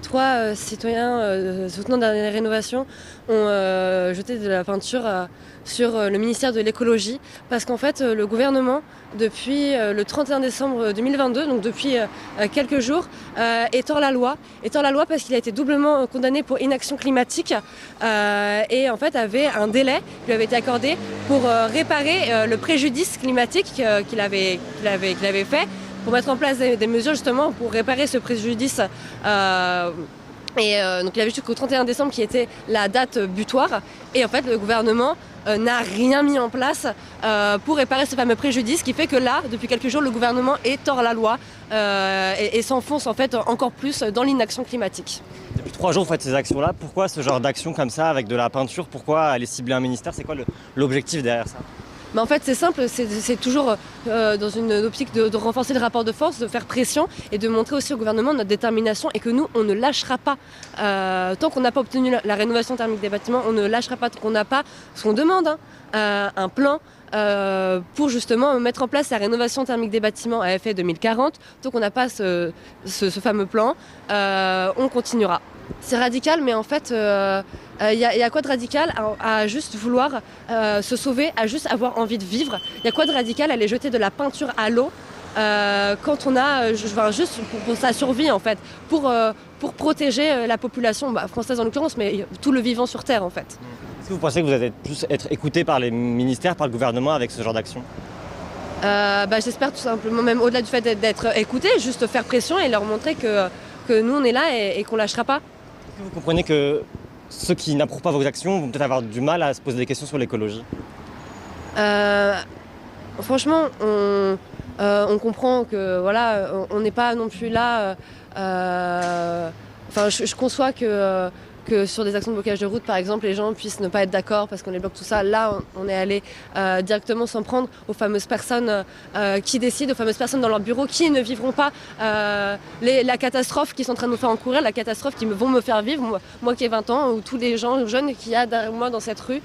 Trois citoyens soutenant dans les rénovations ont jeté de la peinture sur le ministère de l'écologie parce qu'en fait le gouvernement depuis le 31 décembre 2022, donc depuis quelques jours, étend la loi parce qu'il a été doublement condamné pour inaction climatique et en fait avait un délai qui lui avait été accordé pour réparer le préjudice climatique qu'il avait fait, pour mettre en place des mesures justement pour réparer ce préjudice. Donc il avait jusqu'au 31 décembre qui était la date butoir. Et en fait le gouvernement n'a rien mis en place pour réparer ce fameux préjudice, qui fait que là, depuis quelques jours, le gouvernement étend la loi et s'enfonce en fait encore plus dans l'inaction climatique. Depuis 3 jours, vous faites ces actions-là. Pourquoi ce genre d'action comme ça, avec de la peinture? Pourquoi aller cibler un ministère? C'est quoi l'objectif derrière ça? Mais en fait c'est simple, c'est toujours dans une optique de renforcer le rapport de force, de faire pression et de montrer aussi au gouvernement notre détermination et que nous on ne lâchera pas. Tant qu'on n'a pas obtenu la rénovation thermique des bâtiments, on ne lâchera pas, tant qu'on n'a pas ce qu'on demande, un plan pour justement mettre en place la rénovation thermique des bâtiments à effet 2040. Tant qu'on n'a pas ce fameux plan, on continuera. C'est radical, mais en fait, y a quoi de radical à juste vouloir se sauver, à juste avoir envie de vivre? Il y a quoi de radical à aller jeter de la peinture à l'eau quand on a, juste pour sa survie en fait, pour protéger la population française en l'occurrence, mais tout le vivant sur Terre en fait. Est-ce que vous pensez que vous allez plus être écouté par les ministères, par le gouvernement avec ce genre d'action? J'espère tout simplement, même au-delà du fait d'être écouté, juste faire pression et leur montrer que nous on est là et qu'on lâchera pas. Est-ce que vous comprenez que ceux qui n'approuvent pas vos actions vont peut-être avoir du mal à se poser des questions sur l'écologie? Franchement, on comprend que voilà, on n'est pas non plus là. Je conçois que sur des actions de blocage de route, par exemple, les gens puissent ne pas être d'accord parce qu'on les bloque tout ça. Là, on est allé directement s'en prendre aux fameuses personnes qui décident, aux fameuses personnes dans leur bureau qui ne vivront pas la catastrophe qu'ils sont en train de nous faire encourir, la catastrophe vont me faire vivre, moi qui ai 20 ans, ou tous les gens jeunes qu'il y a derrière moi dans cette rue.